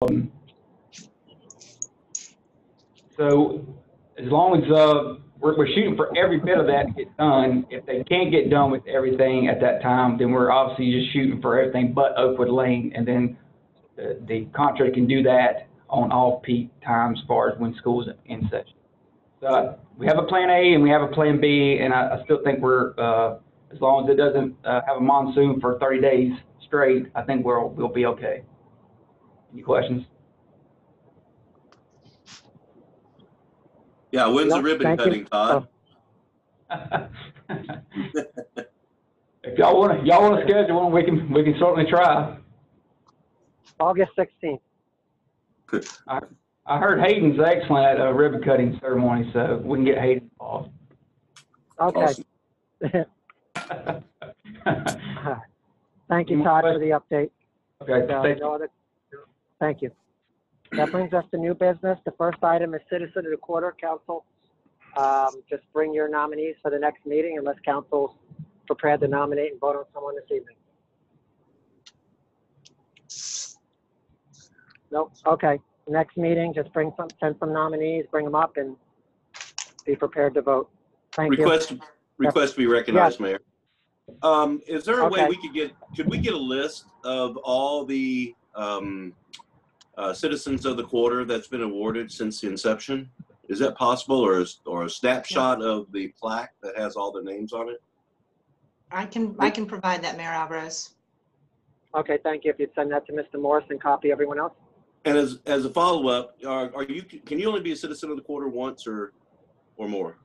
So as long as we're shooting for every bit of that to get done. If they can't get done with everything at that time, then we're obviously just shooting for everything but Oakwood Lane, and then the contractor can do that on off-peak times as far as when school's in session. So we have a plan A and we have a plan B, and I still think we're, as long as it doesn't have a monsoon for 30 days straight, I think we'll be okay. Any questions? Yeah, when's the ribbon cutting, Todd? If y'all want to schedule one, we can certainly try. August 16th. Good. I heard Hayden's excellent at a ribbon cutting ceremony, so we can get Hayden involved. Okay. Awesome. Thank you, Todd, for the update. Okay. Thank you. That brings us to new business. The first item is Citizen of the Quarter. Council, just bring your nominees for the next meeting unless council's prepared to nominate and vote on someone this evening. Nope. Okay. Next meeting, just send some nominees, bring them up, and be prepared to vote. Thank you. Request to be recognized, Yes. Mayor. Is there a way Okay. we could we get a list of all the citizens of the quarter that's been awarded since the inception? Is that possible, or a snapshot of the plaque that has all the names on it? I can provide that, Mayor Alvarez. Okay, thank you. If you'd send that to Mr. Morris and copy everyone else. And as a follow-up, can you only be a citizen of the quarter once or more?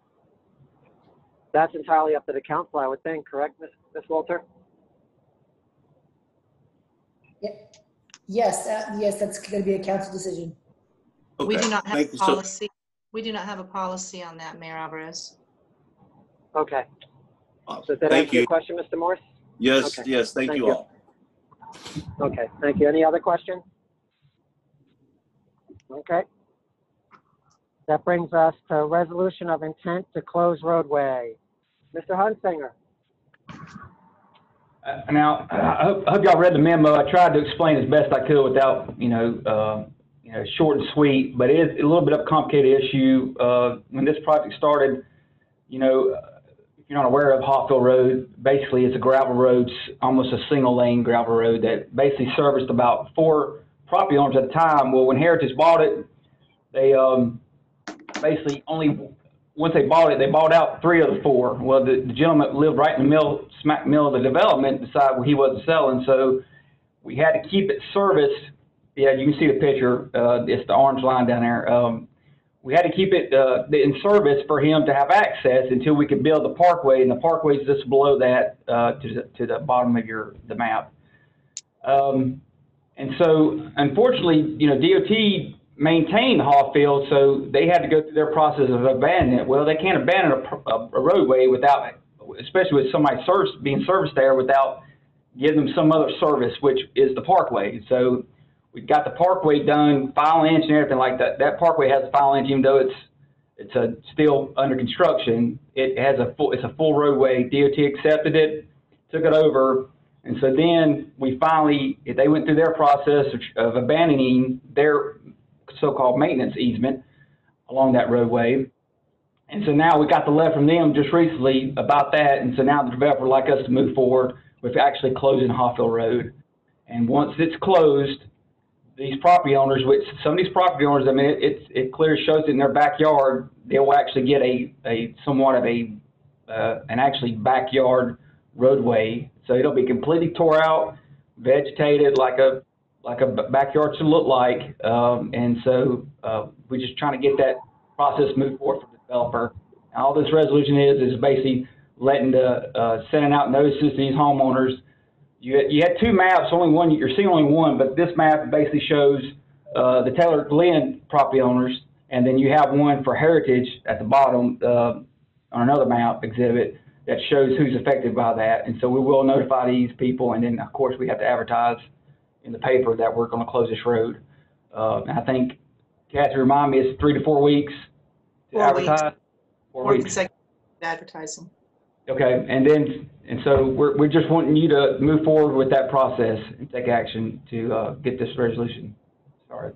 That's entirely up to the council, I would think, correct, Ms. Walter? Yes, yes, that's going to be a council decision. Okay. We do not have Thank a you. policy. We do not have a policy on that, Mayor Alvarez. Okay. Awesome. Does that Thank answer you. your question, Mr. Morris? Yes, Okay. yes. Thank you all. Okay, thank you. Any other questions? Okay. That brings us to resolution of intent to close roadway. Mr. Hunsinger. Now, I hope y'all read the memo. I tried to explain as best I could without, short and sweet, but it is a little bit of a complicated issue. When this project started, if you're not aware of Hawthorne Road, basically it's a gravel road, almost a single lane gravel road that basically serviced about 4 property owners at the time. Well, when Heritage bought it, they basically once they bought it, they bought out 3 of the 4. Well, the gentleman lived right in the smack middle of the development, decided he wasn't selling, so we had to keep it serviced. Yeah, you can see the picture. It's the orange line down there. We had to keep it in service for him to have access until we could build the parkway, and the parkway is just below that to the bottom of the map. And so, unfortunately, DOT maintained Hawfield, so they had to go through their process of abandoning it. Well, they can't abandon a roadway without, especially with somebody being serviced there, without giving them some other service, which is the parkway. So we got the parkway done, file inch and everything like that. That parkway has a file inch, even though it's still under construction. It's a full roadway. DOT accepted it, took it over. And so then they went through their process of abandoning their so-called maintenance easement along that roadway. And so now we got the letter from them just recently about that. And so now the developer would like us to move forward with actually closing Hawfield Road. And once it's closed, these property owners, which some of these property owners, I mean, it clearly shows in their backyard, they will actually get a somewhat of an actually backyard roadway. So it'll be completely tore out, vegetated like a backyard should look like. And so we're just trying to get that process moved forward for the developer. And all this resolution is basically sending out notices to these homeowners. You had 2 maps, you're seeing only one, but this map basically shows the Taylor Glen property owners, and then you have one for Heritage at the bottom on another map exhibit that shows who's affected by that. And so we will notify these people, and then of course we have to advertise in the paper that we're going to close this road. And I think, Kathy, remind me, it's 3 to 4 weeks to 4 weeks. advertise? 4 weeks. Consecutive advertising. Okay, and so we're just wanting you to move forward with that process and take action to get this resolution Sorry.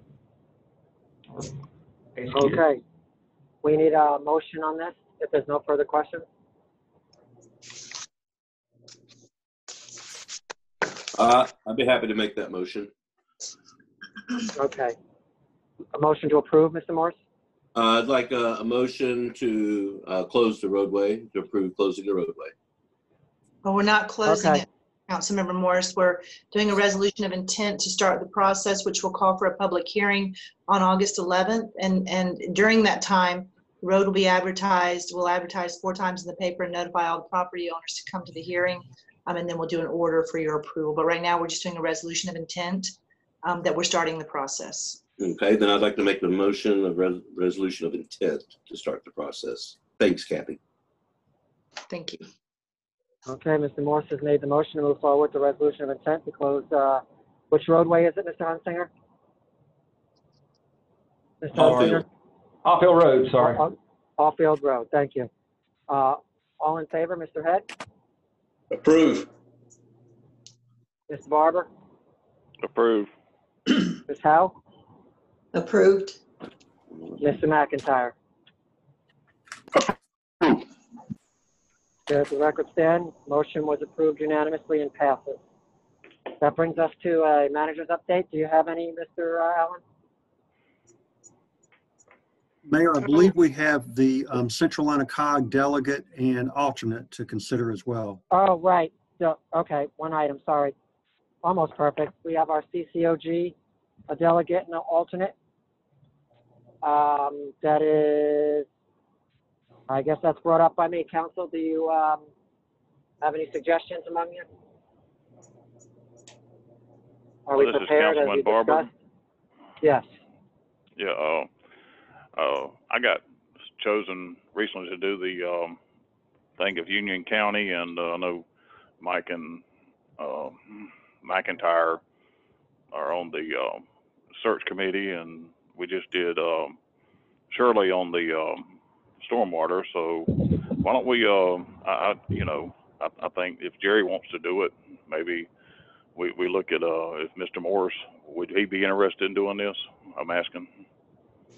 Okay. We need a motion on this, if there's no further questions. I'd be happy to make that motion. Okay. A motion to approve, Mr. Morris? I'd like a motion to close the roadway, to approve closing the roadway. Well, we're not closing Okay. it, Councilmember Morris. We're doing a resolution of intent to start the process, which will call for a public hearing on August 11th. And during that time, the road will be advertised. We'll advertise 4 times in the paper and notify all the property owners to come to the hearing. And then we'll do an order for your approval. But right now, we're just doing a resolution of intent that we're starting the process. Okay, then I'd like to make the motion of resolution of intent to start the process. Thanks, Kathy. Thank you. Okay, Mr. Morris has made the motion to move forward with the resolution of intent to close, which roadway is it, Mr. Hunsinger? Mr. Hunsinger? Hallfield Road, sorry. Hallfield Road, thank you. All in favor, Mr. Head? Approve. Mr. Barber? Approve. Ms. Howe? Approved. Mr. McIntyre? Does the record stand? Motion was approved unanimously and passes. That brings us to a manager's update. Do you have any, Mr. Allen? Mayor, I believe we have the Central Anacog delegate and alternate to consider as well. Oh, right. So, okay, one item, sorry. Almost perfect. We have our CCOG, a delegate and an alternate. That is, I guess that's brought up by me. Council, do you have any suggestions among you? Are we This is prepared as we Councilman Barber. discussed? Yes. Yeah, I got chosen recently to do the thing of Union County, and I know Mike and McIntyre are on the search committee, and we just did Shirley on the stormwater. So why don't we? I think if Jerry wants to do it, maybe we look at if Mr. Morris, would he be interested in doing this? I'm asking.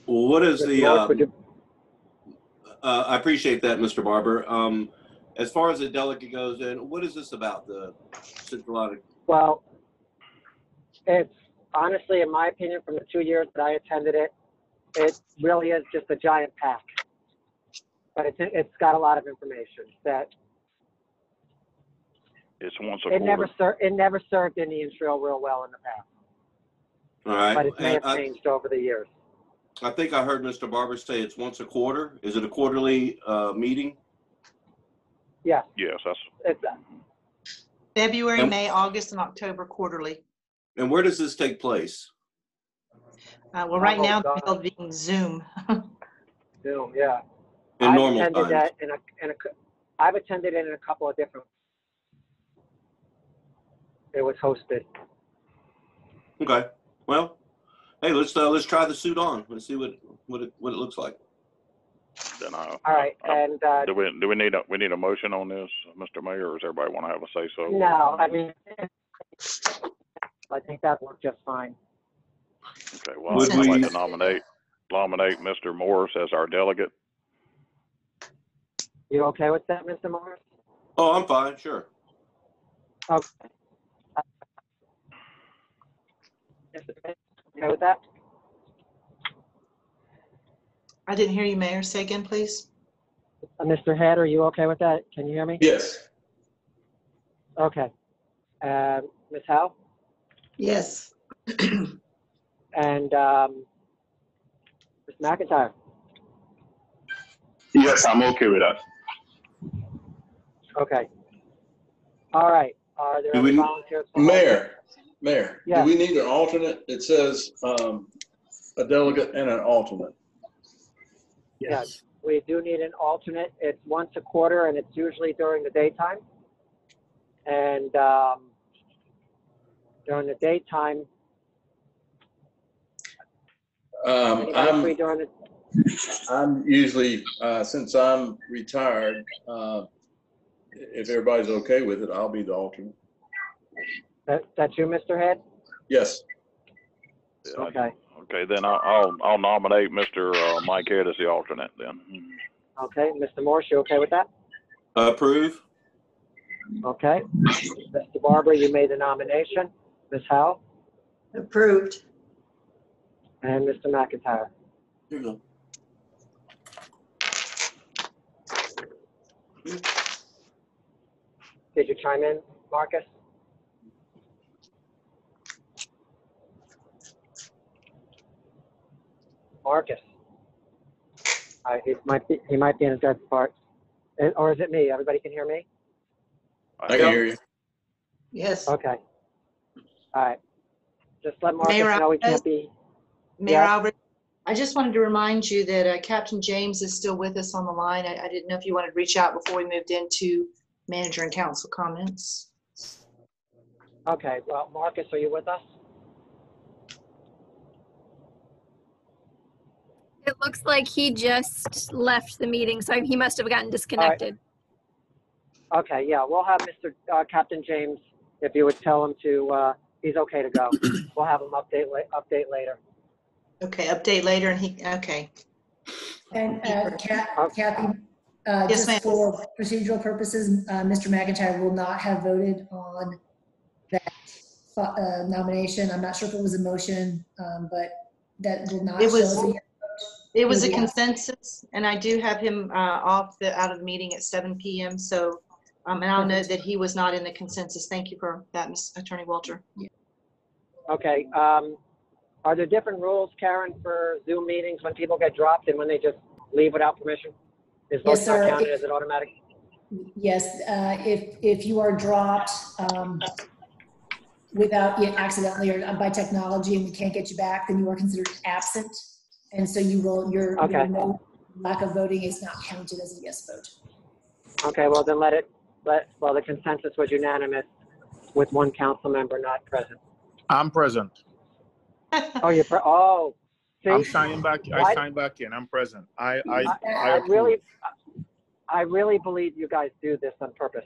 Well, what is the? Morris, would you- I appreciate that, Mr. Barber. As far as the delegate goes, and what is this about the Central Anacog? Well, it's honestly, in my opinion, from the 2 years that I attended it, it really is just a giant pack. But it's got a lot of information that It's once a it quarter. never served Indian Trail real well in the past, All right. but it may And have changed over the years. I think I heard Mr. Barber say it's once a quarter. Is it a quarterly meeting? Yes, Yes, that's it's February, And- May, August, and October quarterly. And where does this take place? Well, right Oh, now, God. they're being Zoom. Zoom, yeah. In normal times. That I've attended it in a couple of different. It was hosted. Okay. Well, hey, let's try the suit on. Let's see what it looks like. then. All right, and Do we need a motion on this, Mr. Mayor, or does everybody want to have a say so? no, I mean, I think that worked just fine. Okay. Well, Would I'd like we- to nominate Mr. Morris as our delegate. You okay with that, Mr. Morris? Oh, I'm fine. Sure. Okay. Okay with that? I didn't hear you, Mayor. Say again, please. Mr. Head, are you okay with that? Can you hear me? Yes. Okay. Ms. Howe? Yes. And Ms. McIntyre? Yes, I'm okay with that. Okay. All right. Are there Do any we- volunteers? for- Mayor, Yeah. do we need an alternate? It says a delegate and an alternate. Yes. We do need an alternate. It's once a quarter, and it's usually during the daytime. And during the daytime, anybody free during the? I'm usually, since I'm retired, if everybody's okay with it, I'll be the alternate. That's you, Mr. Head? Yes. Yeah, Okay. Okay, then I'll nominate Mr. Mike Head as the alternate then. Okay, Mr. Morse, you okay with that? Approve? Okay. Mr. Barber, you made the nomination. Ms. Howe Approved. and Mr. McIntyre. Here you go. Did you chime in, Marcus? Marcus. He might be in a dead spot. Or is it me? Everybody can hear me? I can hear you. Yes. Okay. All right. Just let Marcus Mayor know he can't Alvarez? be. Mayor Yes. Albert, I just wanted to remind you that Captain James is still with us on the line. I didn't know if you wanted to reach out before we moved into manager and council comments. Okay, well, Marcus, are you with us? It looks like he just left the meeting, so he must have gotten disconnected. Okay, yeah, we'll have Mr. Captain James, if you would tell him to, he's okay to go. We'll have him update later. Okay, update later and okay. And Kathy, Yes, ma'am. just for procedural purposes, Mr. McIntyre will not have voted on that nomination. I'm not sure if it was a motion, but that will not It show was- as a yes vote. It was a Yeah. consensus, and I do have him out of the meeting at 7 p.m. So, and I'll note that he was not in the consensus. Thank you for that, Ms. Attorney Walter. Okay, are there different rules, Karen, for Zoom meetings when people get dropped and when they just leave without permission? Is Yes, votes not sir. counted as an automatic? Yes, if you are dropped without it accidentally or by technology and we can't get you back, then you are considered absent. And so your Okay. no lack of voting is not counted as a yes vote. Okay, well then well, the consensus was unanimous with one council member not present. I'm present. Oh, see? I'm signing back. Why- I signed back in. I'm present. I I really believe you guys do this on purpose.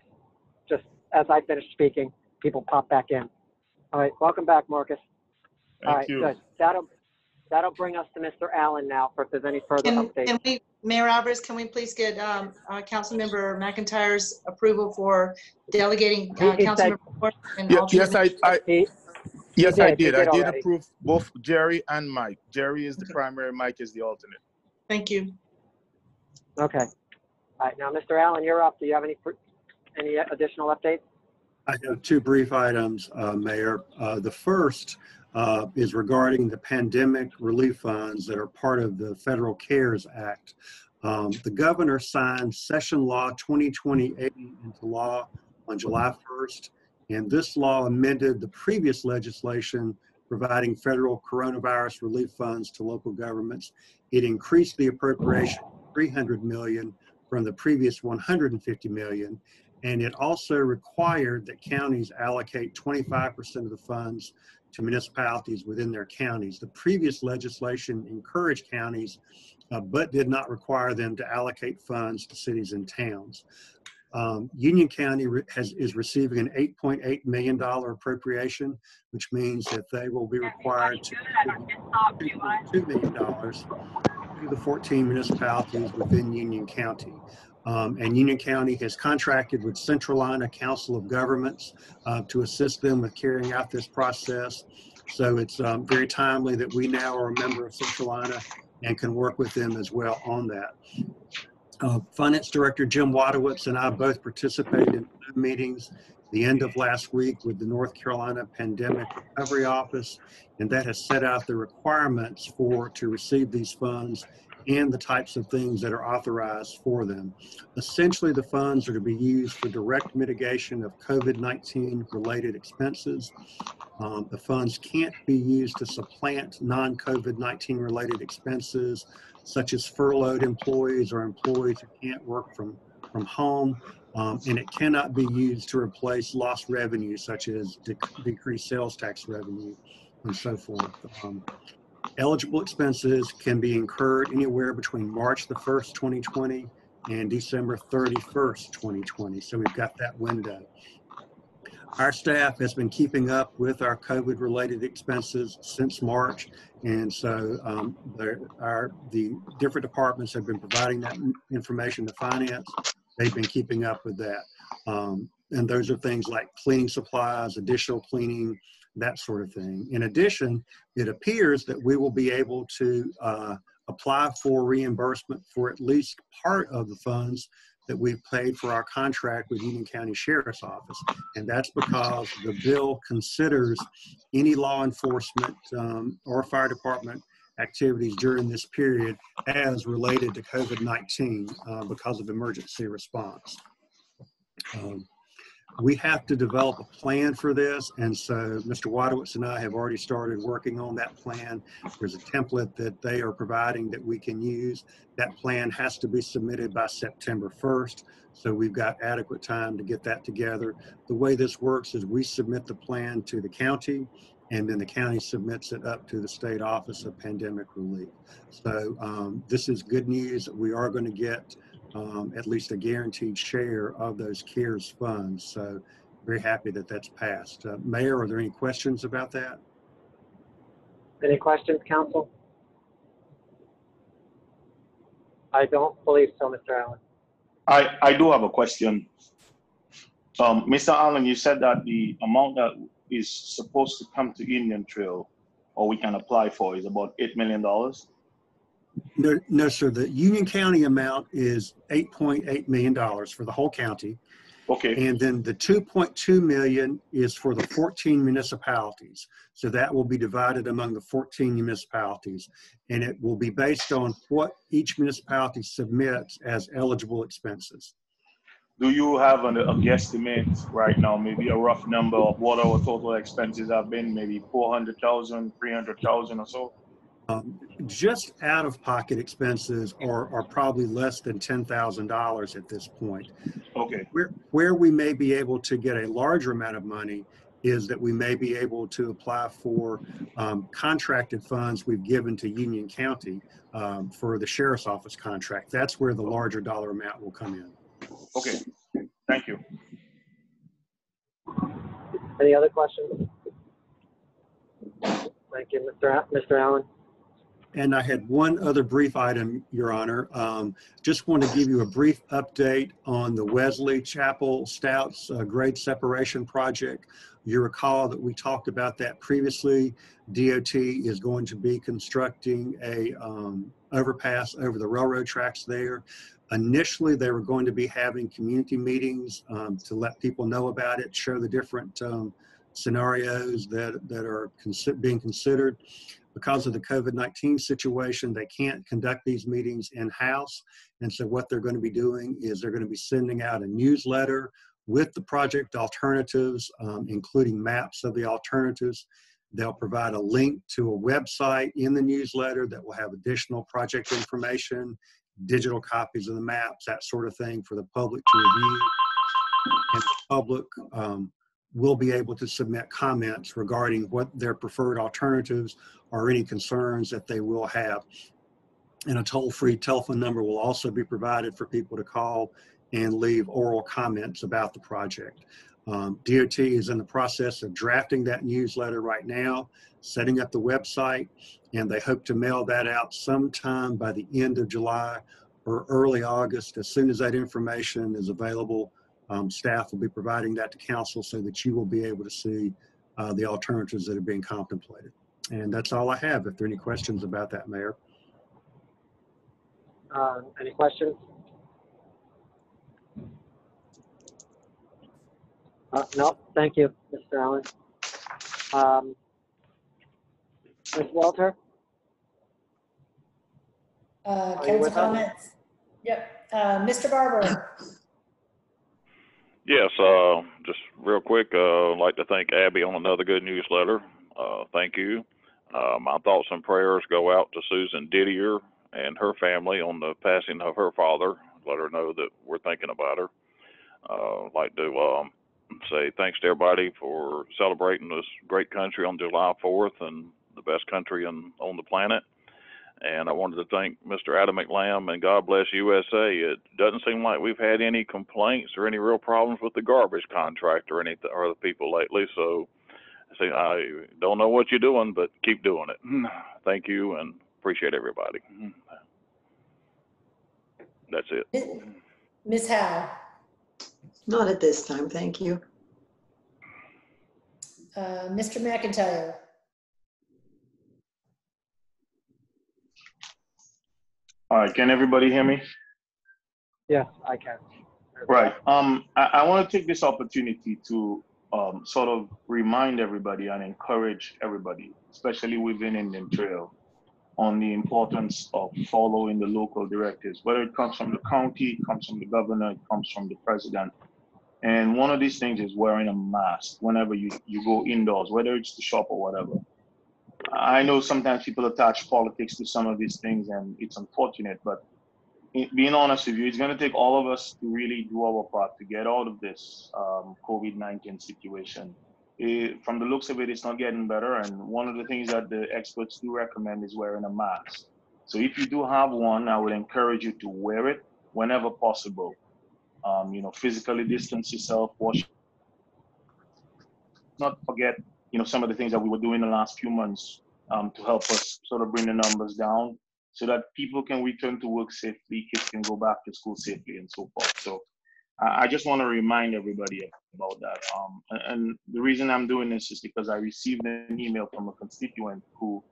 Just as I finish speaking, people pop back in. All right, welcome back, Marcus. All Thank right, you. good. That'll bring us to Mr. Allen now for if there's any further updates. Can we, Mayor Alvarez, can we please get Councilmember McIntyre's approval for delegating He said- Councilmember Morse and Yes, alternate? yes, I did. I did already. approve both Jerry and Mike. Jerry is the primary, Mike is the alternate. Thank you. Okay. All right, now, Mr. Allen, you're up. Do you have any additional updates? I have two brief items, Mayor. The first is regarding the pandemic relief funds that are part of the Federal CARES Act. The governor signed Session Law 2028 into law on July 1st, and this law amended the previous legislation providing federal coronavirus relief funds to local governments. It increased the appropriation to $300 million from the previous $150 million. And it also required that counties allocate 25% of the funds to municipalities within their counties. The previous legislation encouraged counties, but did not require them to allocate funds to cities and towns. Union County is receiving an $8.8 million appropriation, which means that they will be required to contribute $2 million to the 14 municipalities within Union County. And Union County has contracted with Centralina Council of Governments to assist them with carrying out this process. So it's very timely that we now are a member of Centralina and can work with them as well on that. Finance Director Jim Wadowitz and I both participated in Zoom meetings the end of last week with the North Carolina Pandemic Recovery Office, and that has set out the requirements to receive these funds and the types of things that are authorized for them. Essentially, the funds are to be used for direct mitigation of COVID-19 related expenses. The funds can't be used to supplant non-COVID-19 related expenses, such as furloughed employees or employees who can't work from home. And it cannot be used to replace lost revenue, such as decreased sales tax revenue and so forth. Eligible expenses can be incurred anywhere between March the 1st, 2020 and December 31st, 2020. So we've got that window. Our staff has been keeping up with our COVID-related expenses since March, and so the different departments have been providing that information to finance. They've been keeping up with that, and those are things like cleaning supplies, additional cleaning, that sort of thing. In addition, it appears that we will be able to apply for reimbursement for at least part of the funds that we've paid for our contract with Union County Sheriff's Office. And that's because the bill considers any law enforcement or fire department activities during this period as related to COVID-19 because of emergency response. We have to develop a plan for this, and so Mr. Wadowitz and I have already started working on that plan. There's a template that they are providing that we can use. That plan has to be submitted by September 1st, so we've got adequate time to get that together. The way this works is we submit the plan to the county, and then the county submits it up to the State Office of Pandemic Relief. So this is good news. We are going to get at least a guaranteed share of those CARES funds. So very happy that that's passed. Mayor, are there any questions about that? Any questions, council? I don't believe so, Mr. Allen. I do have a question. Mr. Allen, you said that the amount that is supposed to come to Indian Trail, or we can apply for, is about $8 million? No, sir. The Union County amount is $8.8 million for the whole county. Okay. And then the $2.2 million is for the 14 municipalities. So that will be divided among the 14 municipalities. And it will be based on what each municipality submits as eligible expenses. Do you have a guesstimate right now, maybe a rough number of what our total expenses have been, maybe 400,000, 300,000 or so? Just out-of-pocket expenses are probably less than $10,000 at this point. Okay. Where we may be able to get a larger amount of money is that we may be able to apply for contracted funds we've given to Union County for the Sheriff's Office contract. That's where the larger dollar amount will come in. Okay, thank you. Any other questions? Thank you, Mr. Allen. And I had one other brief item, Your Honor. Just want to give you a brief update on the Wesley Chapel Stouts grade separation project. You recall that we talked about that previously. DOT is going to be constructing a overpass over the railroad tracks there. Initially, they were going to be having community meetings to let people know about it, show the different scenarios that are being considered. Because of the COVID-19 situation, they can't conduct these meetings in-house. And so what they're going to be doing is they're going to be sending out a newsletter with the project alternatives, including maps of the alternatives. They'll provide a link to a website in the newsletter that will have additional project information, digital copies of the maps, that sort of thing for the public to review. And the public will be able to submit comments regarding what their preferred alternatives or any concerns that they will have. And a toll-free telephone number will also be provided for people to call and leave oral comments about the project. DOT is in the process of drafting that newsletter right now, setting up the website, and they hope to mail that out sometime by the end of July or early August. As soon as that information is available, staff will be providing that to council so that you will be able to see the alternatives that are being contemplated. And that's all I have. If there are any questions about that, Mayor. Any questions? No, thank you, Mr. Allen. Ms. Walter? Council comments? Yep. Mr. Barber? Yes, just real quick, I'd like to thank Abby on another good newsletter. Thank you. My thoughts and prayers go out to Susan Didier and her family on the passing of her father. Let her know that we're thinking about her. I'd like to say thanks to everybody for celebrating this great country on July 4th and the best country on the planet. And I wanted to thank Mr. Adam McLam and God Bless USA. It doesn't seem like we've had any complaints or any real problems with the garbage contract or anything or the people lately. So I don't know what you're doing, but keep doing it. Thank you and appreciate everybody. That's it. Ms. Howe, Not at this time, thank you. Mr. McIntyre, All right, can everybody hear me? Yes, I can. Right. I want to take this opportunity to sort of remind everybody and encourage everybody, especially within Indian Trail, on the importance of following the local directives, whether it comes from the county, it comes from the governor, it comes from the president. And one of these things is wearing a mask whenever you go indoors, whether it's the shop or whatever. I know sometimes people attach politics to some of these things and it's unfortunate, but being honest with you, it's going to take all of us to really do our part to get out of this COVID-19 situation. From the looks of it, it's not getting better. And one of the things that the experts do recommend is wearing a mask. So if you do have one, I would encourage you to wear it whenever possible. Physically distance yourself, wash. Not forget, some of the things that we were doing the last few months to help us sort of bring the numbers down so that people can return to work safely, kids can go back to school safely and so forth. So I just want to remind everybody about that. And the reason I'm doing this is because I received an email from a constituent who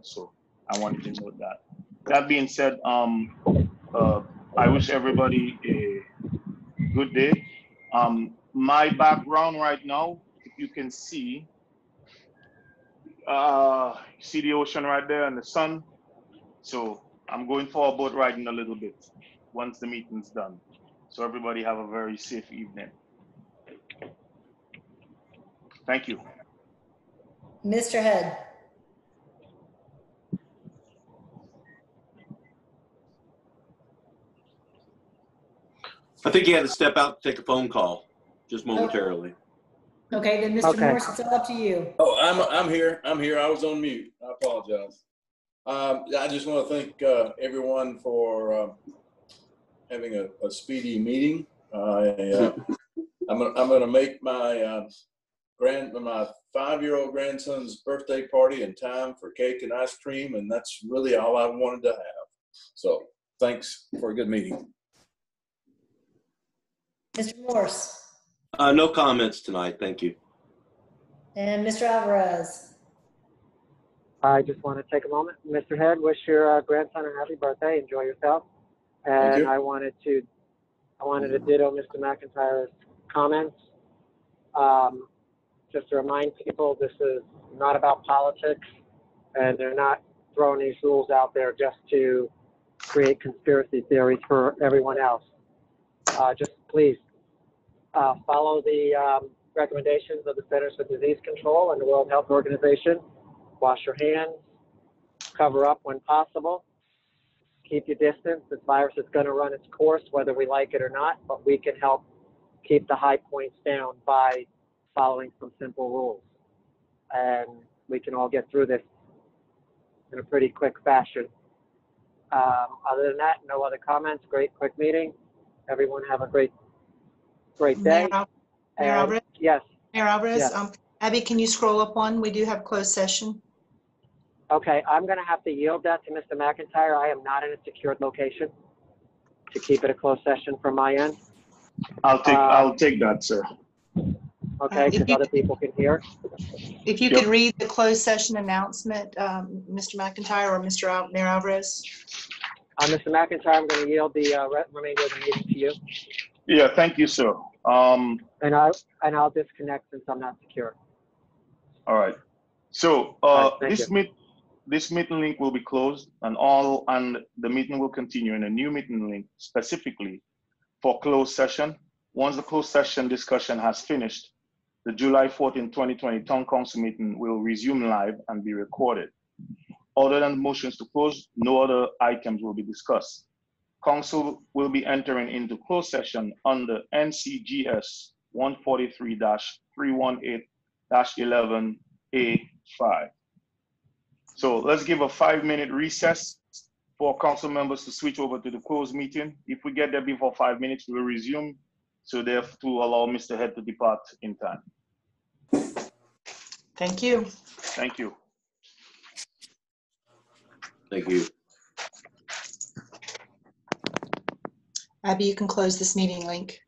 so I wanted to note that. That being said, I wish everybody a good day. My background right now, if you can see the ocean right there and the sun. So I'm going for a boat ride in a little bit once the meeting's done. So everybody have a very safe evening. Thank you. Mr. Head. I think you had to step out to take a phone call, just momentarily. Okay, then Mr. Okay. Morse, it's all up to you. Oh, I'm here. I was on mute. I apologize. I just want to thank everyone for having a speedy meeting. I'm going to make my my 5-year-old grandson's birthday party in time for cake and ice cream, and that's really all I wanted to have. So thanks for a good meeting. Mr. Morse. No comments tonight, thank you. And Mr. Alvarez. I just want to take a moment. Mr. Head, wish your grandson a happy birthday. Enjoy yourself. Thank And you. I wanted to ditto Mr. McIntyre's comments. Just to remind people, this is not about politics, and they're not throwing these rules out there just to create conspiracy theories for everyone else. Just please follow the recommendations of the Centers for Disease Control and the World Health Organization. Wash your hands, cover up when possible, keep your distance. This virus is going to run its course whether we like it or not, but we can help keep the high points down by following some simple rules. And we can all get through this in a pretty quick fashion. Other than that, no other comments. Great quick meeting. Everyone have a great day. Mayor Alvarez? Yes. Mayor Alvarez, Yes. Abby, can you scroll up one? We do have closed session. Okay, I'm going to have to yield that to Mr. McIntyre. I am not in a secured location to keep it a closed session from my end. I'll take that, sir. Okay, because other people can hear. If you could read the closed session announcement, Mr. McIntyre or Mayor Alvarez. Mr. McIntyre, I'm going to yield the remainder of the meeting to you. Yeah, thank you, sir. And I'll disconnect since I'm not secure. All right. So this meeting link will be closed, and the meeting will continue in a new meeting link specifically for closed session. Once the closed session discussion has finished, the July 14, 2020 Town Council meeting will resume live and be recorded. Other than motions to close, no other items will be discussed. Council will be entering into closed session under NCGS 143-318-11A5. So let's give a 5-minute recess for council members to switch over to the closed meeting. If we get there before 5 minutes, we'll resume. So therefore, to allow Mr. Head to depart in time. Thank you. Thank you. Thank you. Abby, you can close this meeting link.